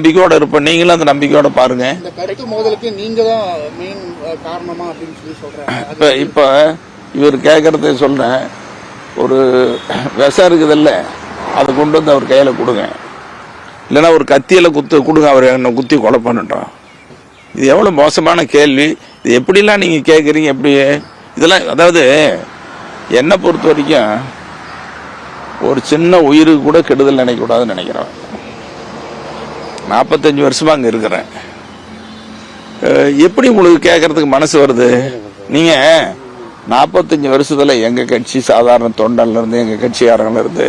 நம்பிக்கையோட இருப்பேன். நீங்களும் அந்த நம்பிக்கையோட பாருங்க. இந்த கருத்து மோதலுக்கு நீங்க தான் மெயின் காரணமா அப்படின்னு சொல்லி சொல்றேன். இப்ப இவர் கேட்கறத சொல்றேன். ஒரு விஷம் இருக்குதில்ல, அதை கொண்டு வந்து அவர் கையில கொடுங்க, இல்லைன்னா ஒரு கத்தியில கொடுங்க, அவர் என்ன குத்தி கொலை பண்ணிட்டோம். இது எவ்வளவு மோசமான கேள்வி. இது எப்படிலாம் நீங்க கேட்குறீங்க? எப்படி இதெல்லாம்? அதாவது என்னை பொறுத்த வரைக்கும் ஒரு சின்ன உயிருக்கு கூட கெடுதல் நினைக்கக்கூடாதுன்னு நினைக்கிறேன். 45 வருஷமா அங்க இருக்கிறேன். எப்படி உங்களுக்கு கேட்கறதுக்கு மனசு வருது? நீங்க 45 வருஷத்துல எங்க கட்சி சாதாரண தொண்டன்ல இருந்து, எங்க கட்சிக்காரங்கள்ல இருந்து,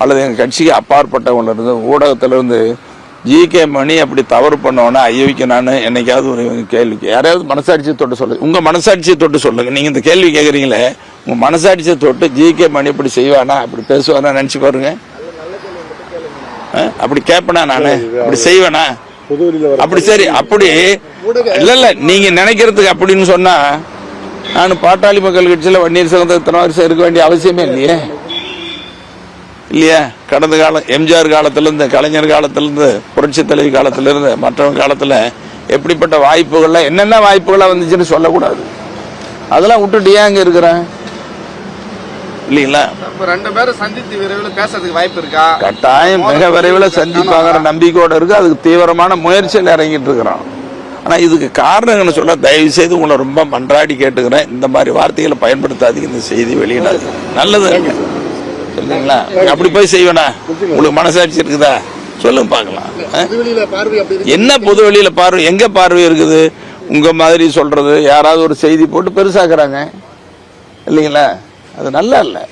அல்லது எங்க கட்சிக்கு அப்பாற்பட்டவங்கள்ல இருந்து, ஊடகத்துல இருந்து ஜி.கே. மணி அப்படி தவறு பண்ணோன்னா ஐயோக்கு நான் என்னைக்காவது ஒரு கேள்வி யாரையாவது மனசாட்சியை தொட்டு சொல்லுங்க. உங்க மனசாட்சியை தொட்டு சொல்லுங்க. நீங்க இந்த கேள்வி கேட்குறீங்களே, உங்க மனசாட்சியை தொட்டு ஜி.கே. மணி இப்படி செய்வானா, அப்படி பேசுவானா நினைச்சு பாருங்க. அப்படி கேட்பனா நானு? அப்படி செய்வேனா? அப்படி சரி, அப்படி இல்ல நீங்க நினைக்கிறதுக்கு அப்படின்னு சொன்னா நான் பாட்டாளி மக்கள் கட்சியில வன்னியர் சங்கத்தில் இத்தனை வருஷம் இருக்க வேண்டிய அவசியமே இல்லையே. இல்லையா? கடந்த காலம் எம்ஜிஆர் காலத்திலிருந்து, கலைஞர் காலத்திலிருந்து, புரட்சி தலைவி காலத்திலிருந்து, மற்றவங்க காலத்துல எப்படிப்பட்ட வாய்ப்புகள்லாம் என்னென்ன வாய்ப்புகள்லாம் வந்துச்சுன்னு சொல்லக்கூடாது. அதெல்லாம் விட்டுட்டு ஏன் அங்க இருக்கிறேன்? இல்லீங்களா? ரெண்டு பேரும் சந்தித்து விரைவில் பேசுறதுக்கு வாய்ப்பு இருக்கா? கட்டாயம் மிக விரைவில் சந்திப்பாங்கிற நம்பிக்கையோட இருக்கு. அதுக்கு தீவிரமான முயற்சியில் இறங்கிட்டு இருக்கிறோம். ஆனா இதுக்கு காரணங்கன்னு சொல்ல தயவு செய்து உங்களை ரொம்ப மன்றாடி கேட்டுக்கிறேன், இந்த மாதிரி வார்த்தைகளை பயன்படுத்தாதீங்க, இந்த செய்தி வெளியிடாது. நல்லது சொல்லுங்களா? அப்படி போய் செய்வேனா? உங்களுக்கு மனசாட்சி இருக்குதா? சொல்லுங்க பார்க்கலாம். என்ன பொது வெளியில பார்வை? எங்க பார்வை இருக்குது? உங்க மாதிரி சொல்றது யாராவது ஒரு செய்தி போட்டு பெருசாக்குறாங்க இல்லைங்களா? அது நல்லா இல்லை.